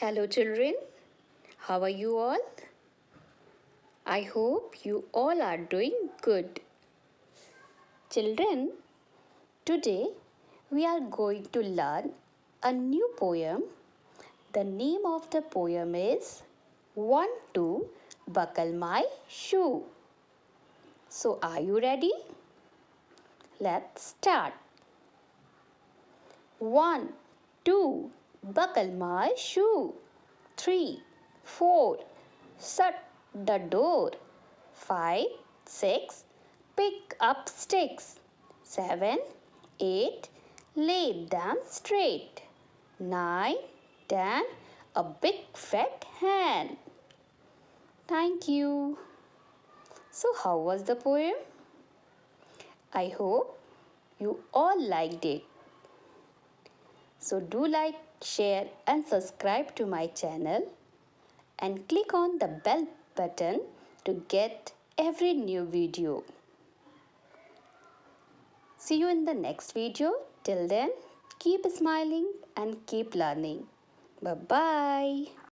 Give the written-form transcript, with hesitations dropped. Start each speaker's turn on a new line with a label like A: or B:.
A: Hello children, how are you all? I hope you all are doing good. Children, today we are going to learn a new poem. The name of the poem is Want to Buckle My Shoe. So are you ready? Let's start. 1, 2, buckle my shoe. 3, 4, shut the door. 5, 6, pick up sticks. 7, 8, lay them straight. 9, 10, a big fat hen. Thank you. So how was the poem? I hope you all liked it. So do like, share and subscribe to my channel and click on the bell button to get every new video. See you in the next video. Till then, keep smiling and keep learning. Bye-bye.